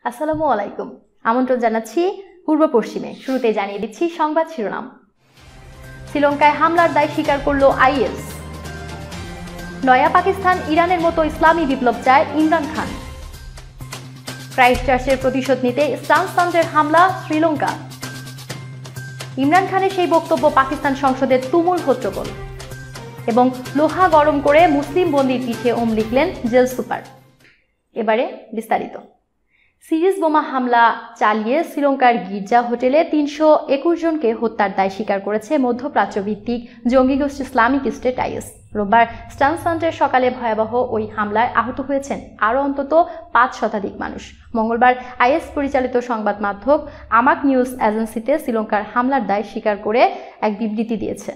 আসসালামু আলাইকুম। আমন্ত্রণ জানাচ্ছি পূর্ব পশ্চিমে। শুরুতে জানিয়ে দিচ্ছি সংবাদ শিরোনাম। শ্রীলঙ্কায় হামলার দায় স্বীকার করল আইএস। নয়া পাকিস্তান ইরানের মতো ইসলামী বিপ্লব চায় ইমরান খান। ক্রাইস্টচার্চের প্রতিশোধ নিতে ট্রান্সজেন্ডার হামলা শ্রীলঙ্কা। ইমরান খানের সেই বক্তব্য পাকিস্তান সংসদের তুমুল হট্টগোল। এবং লোহা গরম করে মুসলিম বন্দীর পিঠে ওম লিখলেন জেল সুপার। এবারে বিস্তারিত। সিরিজ বোমা হামলা চালিয়ে শ্রীলঙ্কার গির্জা হোটেলে ৩২১ জনকে হত্যার দায় স্বীকার করেছে মধ্যপ্রাচ্য ভিত্তিক জঙ্গি গোষ্ঠী ইসলামিক স্টেট আইএস। রোববার ট্রান্সজেন্ডার সকালে ভয়াবহ ওই হামলায় আহত হয়েছেন আরও অন্তত ৫ শতাধিক মানুষ। মঙ্গলবার আইএস পরিচালিত সংবাদ মাধ্যম আমাক নিউজ এজেন্সিতে শ্রীলঙ্কার হামলার দায় স্বীকার করে এক বিবৃতি দিয়েছে।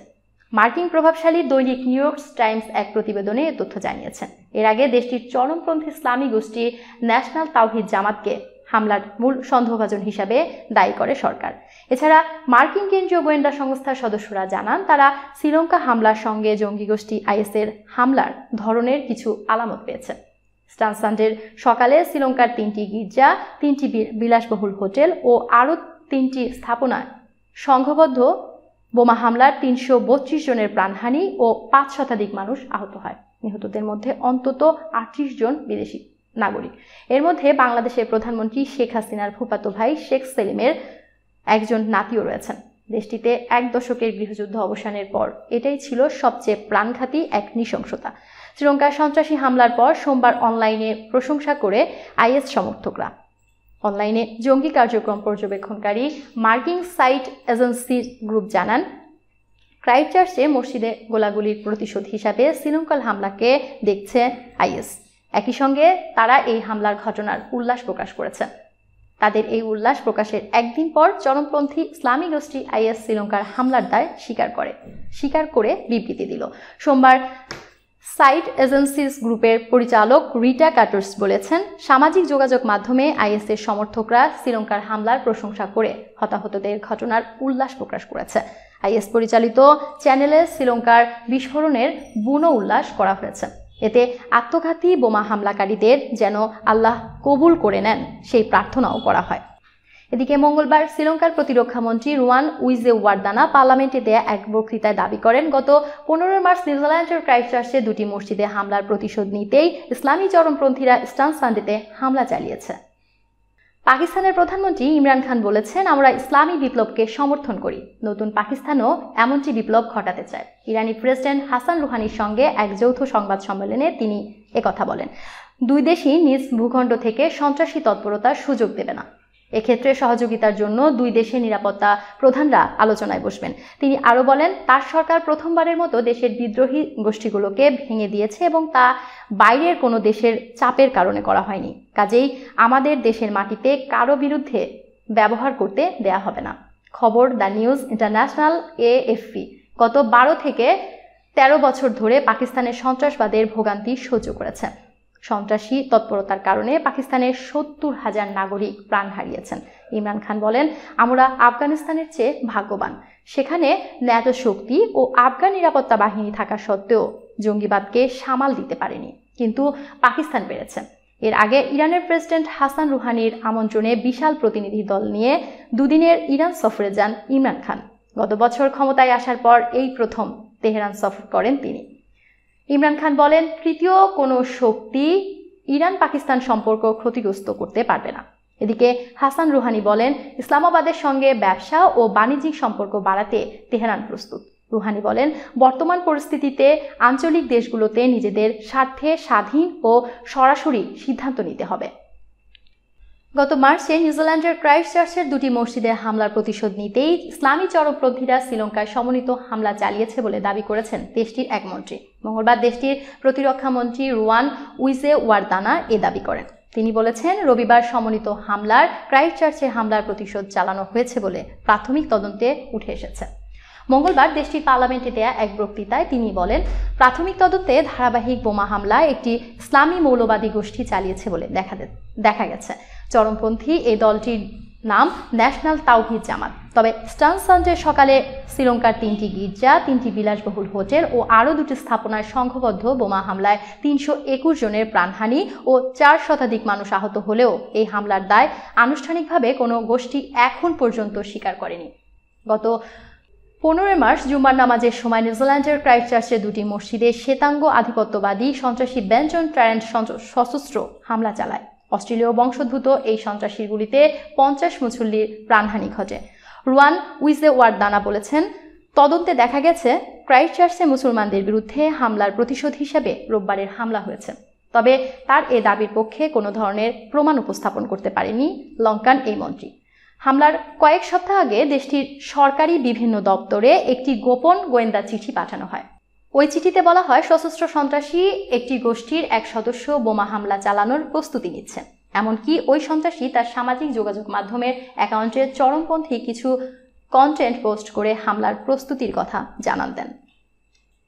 মার্কিন প্রভাবশালী দৈনিক নিউ ইয়র্ক টাইমস এক প্রতিবেদনে এ তথ্য জানিয়েছেন। এর আগে দেশটির চরমপন্থী ইসলামী গোষ্ঠী ন্যাশনাল তাওহিদ জামাতকে হামলার মূল সন্দেহভাজন হিসাবে দায়ী করে সরকার। এছাড়া মার্কিন কেন্দ্রীয় গোয়েন্দা সংস্থার সদস্যরা জানান, তারা শ্রীলঙ্কা হামলার সঙ্গে জঙ্গি গোষ্ঠী আইএসের হামলার ধরনের কিছু আলামত পেয়েছে। ট্রান্সজেন্ডার সকালে শ্রীলঙ্কার ৩টি গির্জা, 3টি বিলাসবহুল হোটেল ও আরও 3টি স্থাপনায় সংঘবদ্ধ বোমা হামলার ৩৩২ জনের প্রাণহানি ও ৫ শতাধিক মানুষ আহত হয়। নিহতদের মধ্যে অন্তত ৩৮ জন বিদেশি নাগরিক। এর মধ্যে বাংলাদেশের প্রধানমন্ত্রী শেখ হাসিনার ফুফাতো ভাই শেখ সেলিমের একজন নাতিও রয়েছেন। দেশটিতে ১ দশকের গৃহযুদ্ধ অবসানের পর এটাই ছিল সবচেয়ে প্রাণঘাতী এক নৃশংসতা। শ্রীলঙ্কার সন্ত্রাসী হামলার পর সোমবার অনলাইনে প্রশংসা করে আইএস সমর্থকরা। অনলাইনে জঙ্গি কার্যক্রম পর্যবেক্ষণকারী মার্কিন সাইট এজেন্সি গ্রুপ জানান, ক্রাইস্টচার্চে মসজিদে গোলাগুলির প্রতিশোধ হিসাবে শ্রীলঙ্কার হামলাকে দেখছে আইএস। একই সঙ্গে তারা এই হামলার ঘটনার উল্লাস প্রকাশ করেছে। তাদের এই উল্লাস প্রকাশের একদিন পর চরমপন্থী ইসলামী গোষ্ঠী আইএস শ্রীলঙ্কার হামলার দায় স্বীকার করে বিবৃতি দিল। সোমবার সাইট এজেন্সিস গ্রুপের পরিচালক রিটা কাটার্স বলেছেন, সামাজিক যোগাযোগ মাধ্যমে আইএসের সমর্থকরা শ্রীলঙ্কার হামলার প্রশংসা করে হতাহতদের ঘটনার উল্লাস প্রকাশ করেছে। আইএস পরিচালিত চ্যানেলে শ্রীলঙ্কার বিস্ফোরণের বুনো উল্লাস করা হয়েছে। এতে আত্মঘাতী বোমা হামলাকারীদের যেন আল্লাহ কবুল করে নেন সেই প্রার্থনাও করা হয়। এদিকে মঙ্গলবার শ্রীলঙ্কার প্রতিরক্ষা মন্ত্রী রুয়ান উইজেওয়ার্দানা পার্লামেন্টে দেয়া এক বক্তৃতায় দাবি করেন, গত ১৫ মার্চ নিউজিল্যান্ডের ক্রাইস্টচার্চে 2টি মসজিদে হামলার প্রতিশোধ নিতেই ইসলামী চরমপন্থীরা ট্রান্সজেন্ডারে হামলা চালিয়েছে। পাকিস্তানের প্রধানমন্ত্রী ইমরান খান বলেছেন, আমরা ইসলামী বিপ্লবকে সমর্থন করি। নতুন পাকিস্তানও এমনটি বিপ্লব ঘটাতে চায়। ইরানি প্রেসিডেন্ট হাসান রুহানির সঙ্গে এক যৌথ সংবাদ সম্মেলনে তিনি একথা বলেন। দুই দেশই নিজ ভূখণ্ড থেকে সন্ত্রাসী তৎপরতার সুযোগ দেবে না। এক্ষেত্রে সহযোগিতার জন্য দুই দেশের নিরাপত্তা প্রধানরা আলোচনায় বসবেন। তিনি আরও বলেন, তার সরকার প্রথমবারের মতো দেশের বিদ্রোহী গোষ্ঠীগুলোকে ভেঙে দিয়েছে এবং তা বাইরের কোনো দেশের চাপের কারণে করা হয়নি। কাজেই আমাদের দেশের মাটিতে কারো বিরুদ্ধে ব্যবহার করতে দেয়া হবে না। খবর দ্য নিউজ ইন্টারন্যাশনাল AFP গত 12 থেকে 13 বছর ধরে পাকিস্তানের সন্ত্রাসবাদের ভোগান্তি সহ্য করেছে। সন্ত্রাসী তৎপরতার কারণে পাকিস্তানের ৭০,০০০ নাগরিক প্রাণ হারিয়েছেন। ইমরান খান বলেন, আমরা আফগানিস্তানের চেয়ে ভাগ্যবান। সেখানে ন্যাটো শক্তি ও আফগান নিরাপত্তা বাহিনী থাকা সত্ত্বেও জঙ্গিবাদকে সামাল দিতে পারেনি, কিন্তু পাকিস্তান পেরেছে। এর আগে ইরানের প্রেসিডেন্ট হাসান রুহানির আমন্ত্রণে বিশাল প্রতিনিধি দল নিয়ে দুদিনের ইরান সফরে যান ইমরান খান। গত বছর ক্ষমতায় আসার পর এই প্রথম তেহরান সফর করেন তিনি। ইমরান খান বলেন, তৃতীয় কোনো শক্তি ইরান পাকিস্তান সম্পর্ক ক্ষতিগ্রস্ত করতে পারবে না। এদিকে হাসান রুহানি বলেন, ইসলামাবাদের সঙ্গে ব্যবসা ও বাণিজ্যিক সম্পর্ক বাড়াতে তেহরান প্রস্তুত। রুহানি বলেন, বর্তমান পরিস্থিতিতে আঞ্চলিক দেশগুলোতে নিজেদের স্বার্থে স্বাধীন ও সরাসরি সিদ্ধান্ত নিতে হবে। গত মার্চে নিউজিল্যান্ডের ক্রাইস্টচার্চের 2টি মসজিদে হামলার প্রতিশোধ নিতেই ইসলামী চরমপন্থীরা শ্রীলঙ্কায় সমন্বিত হামলা চালিয়েছে বলে দাবি করেছেন দেশটির এক মন্ত্রী। মঙ্গলবার দেশটির প্রতিরক্ষা মন্ত্রী রুয়ান উইজেওয়ার্দানা এ দাবি করেন। তিনি বলেছেন, রবিবার সমন্বিত ক্রাইস্টচার্চে হামলার প্রতিশোধ চালানো হয়েছে বলে প্রাথমিক তদন্তে উঠে এসেছে। মঙ্গলবার দেশটির পার্লামেন্টে দেয়া এক বক্তৃতায় তিনি বলেন, প্রাথমিক তদন্তে ধারাবাহিক বোমা হামলা একটি ইসলামী মৌলবাদী গোষ্ঠী চালিয়েছে বলে দেখা গেছে। চরমপন্থী এই দলটির নাম ন্যাশনাল তাওহিদ জামাত। তবে স্টান সানডে সকালে শ্রীলঙ্কার 3টি গির্জা, 3টি বিলাসবহুল হোটেল ও আরও 2টি স্থাপনায় সংঘবদ্ধ বোমা হামলায় 321 জনের প্রাণহানি ও 4 শতাধিক মানুষ আহত হলেও এই হামলার দায় আনুষ্ঠানিকভাবে কোনো গোষ্ঠী এখন পর্যন্ত স্বীকার করেনি। গত 15 মার্চ জুম্মার নামাজের সময় নিউজিল্যান্ডের ক্রাইস্টচার্চের 2টি মসজিদে শ্বেতাঙ্গ আধিপত্যবাদী সন্ত্রাসী বেনজন ট্রারেন্ট সশস্ত্র হামলা চালায়। অস্ট্রেলীয় বংশোদ্ভূত এই সন্ত্রাসীর গুলিতে 50 মুসল্লির প্রাণহানি ঘটে। রুয়ান উইজেওয়ার্দানা বলেছেন, তদন্তে দেখা গেছে ক্রাইস্টচার্চে মুসলমানদের বিরুদ্ধে হামলার প্রতিশোধ হিসেবে রোববারের হামলা হয়েছে। তবে তার এ দাবির পক্ষে কোনো ধরনের প্রমাণ উপস্থাপন করতে পারেনি লঙ্কান এই মন্ত্রী। হামলার কয়েক সপ্তাহ আগে দেশটির সরকারি বিভিন্ন দপ্তরে একটি গোপন গোয়েন্দা চিঠি পাঠানো হয়। ওই চিঠিতে বলা হয়, সশস্ত্র সন্ত্রাসী একটি গোষ্ঠীর এক সদস্য বোমা হামলা চালানোর প্রস্তুতি নিচ্ছে। এমনকি ওই সন্ত্রাসী তার সামাজিক যোগাযোগ মাধ্যমের অ্যাকাউন্টে চরমপন্থী কিছু কন্টেন্ট পোস্ট করে হামলার প্রস্তুতির কথা জানান দেন।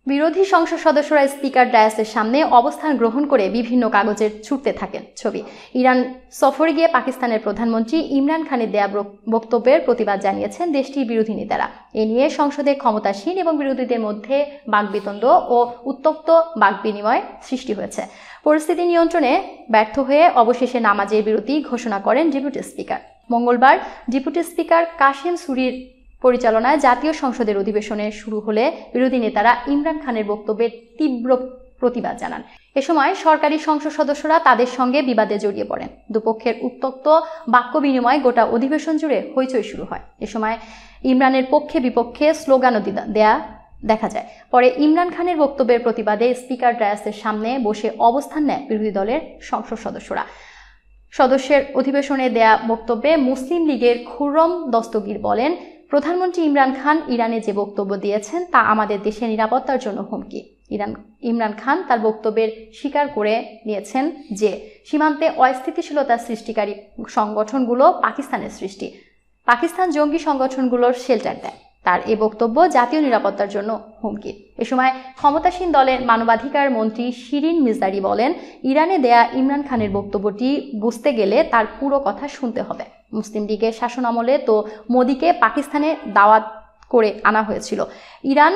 বিরোধী সংসদ সদস্যরা স্পিকার ডায়াসের সামনে অবস্থান গ্রহণ করে বিভিন্ন কাগজের ছুটতে থাকেন ছবি। ইরান সফরে গিয়ে পাকিস্তানের প্রধানমন্ত্রী ইমরান খানের দেয়া বক্তব্যের প্রতিবাদ জানিয়েছেন দেশটির বিরোধী নেতারা। এ নিয়ে সংসদে ক্ষমতাসীন এবং বিরোধীদের মধ্যে বাকবিতণ্ড ও উত্তপ্ত বাকবিনিময় সৃষ্টি হয়েছে। পরিস্থিতি নিয়ন্ত্রণে ব্যর্থ হয়ে অবশেষে নামাজের বিরতি ঘোষণা করেন ডেপুটি স্পিকার। মঙ্গলবার ডেপুটি স্পিকার কাশেম সুরির পরিচালনায় জাতীয় সংসদের অধিবেশনে শুরু হলে বিরোধী নেতারা ইমরান খানের বক্তব্যের তীব্র প্রতিবাদ জানান। এ সময় সরকারি সংসদ সদস্যরা তাদের সঙ্গে বিবাদে জড়িয়ে পড়েন। দুপক্ষের উত্তপ্ত বাক্য বিনিময় গোটা অধিবেশন জুড়ে হইচই শুরু হয়। এ সময় ইমরানের পক্ষে বিপক্ষে স্লোগানও দেয়া দেখা যায়। পরে ইমরান খানের বক্তব্যের প্রতিবাদে স্পিকার ডায়াসের সামনে বসে অবস্থান নেয় বিরোধী দলের সংসদ সদস্যরা। সদস্যের অধিবেশনে দেয়া বক্তব্যে মুসলিম লীগের খুররম দস্তগীর বলেন, প্রধানমন্ত্রী ইমরান খান ইরানে যে বক্তব্য দিয়েছেন তা আমাদের দেশের নিরাপত্তার জন্য হুমকি। ইমরান খান তার বক্তব্যের স্বীকার করে নিয়েছেন যে সীমান্তে অস্থিতিশীলতা সৃষ্টিকারী সংগঠনগুলো পাকিস্তানের সৃষ্টি। পাকিস্তান জঙ্গি সংগঠনগুলোর শেল্টার দেয়। তার এ বক্তব্য জাতীয় নিরাপত্তার জন্য হুমকি। এ সময় ক্ষমতাসীন দলের মানবাধিকার মন্ত্রী শিরিন মিজদারি বলেন, ইরানে দেয়া ইমরান খানের বক্তব্যটি বুঝতে গেলে তার পুরো কথা শুনতে হবে। মুসলিম লীগের শাসনামলে তো মোদিকে পাকিস্তানে দাওয়াত করে আনা হয়েছিল। ইরান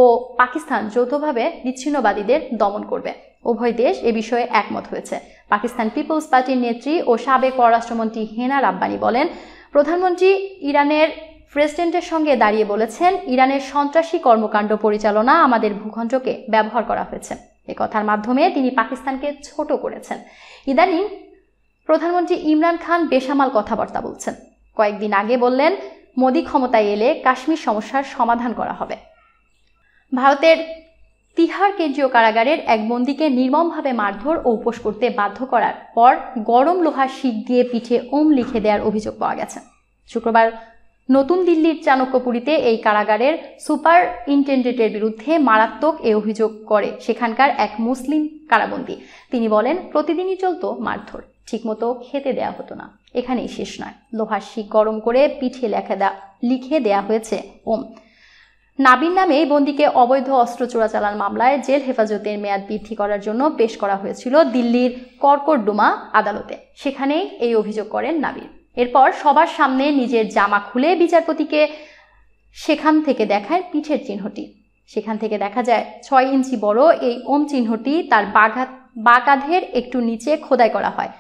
ও পাকিস্তান যৌথভাবে বিচ্ছিন্নবাদীদের দমন করবে। উভয় দেশ এ বিষয়ে একমত হয়েছে। পাকিস্তান পিপলস পার্টির নেত্রী ও সাবেক পররাষ্ট্রমন্ত্রী হেনা রাব্বানি বলেন, প্রধানমন্ত্রী ইরানের প্রেসিডেন্টের সঙ্গে দাঁড়িয়ে বলেছেন, ইরানের সন্ত্রাসী কর্মকাণ্ড পরিচালনা আমাদের ভূখণ্ডকে ব্যবহার করা হয়েছে। এ কথার মাধ্যমে তিনি পাকিস্তানকে ছোট করেছেন। ইদানিং প্রধানমন্ত্রী ইমরান খান বেসামাল কথাবার্তা বলছেন। কয়েকদিন আগে বললেন, মোদি ক্ষমতায় এলে কাশ্মীর সমস্যার সমাধান করা হবে। ভারতের তিহার কেন্দ্রীয় কারাগারের এক বন্দীকে নির্মমভাবে মারধর ও উপোস করতে বাধ্য করার পর গরম লোহার শিক দিয়ে পিঠে ওম লিখে দেওয়ার অভিযোগ পাওয়া গেছে। শুক্রবার নতুন দিল্লির চাণক্যপুরীতে এই কারাগারের সুপারিনটেন্ডেন্টের বিরুদ্ধে মারাত্মক এ অভিযোগ করে সেখানকার এক মুসলিম কারাবন্দী। তিনি বলেন, প্রতিদিনই চলতো মারধর, ঠিকমতো খেতে দেয়া হতো না। এখানেই শেষ নয়, লোহার শিক গরম করে পিঠে লিখে দেয়া হয়েছে ওম। নাবিন নামে এই বন্দীকে অবৈধ অস্ত্র চোরাচালান মামলায় জেল হেফাজতের মেয়াদ বৃদ্ধি করার জন্য পেশ করা হয়েছিল দিল্লির কর্কটডুমা আদালতে। সেখানেই এই অভিযোগ করেন নাবিন। এরপর সবার সামনে নিজের জামা খুলে বিচারপতিকে সেখান থেকে দেখায় পিঠের চিহ্নটি। সেখান থেকে দেখা যায় 6 ইঞ্চি বড় এই ওম চিহ্নটি তার বাঁ কাঁধের একটু নিচে খোদাই করা হয়।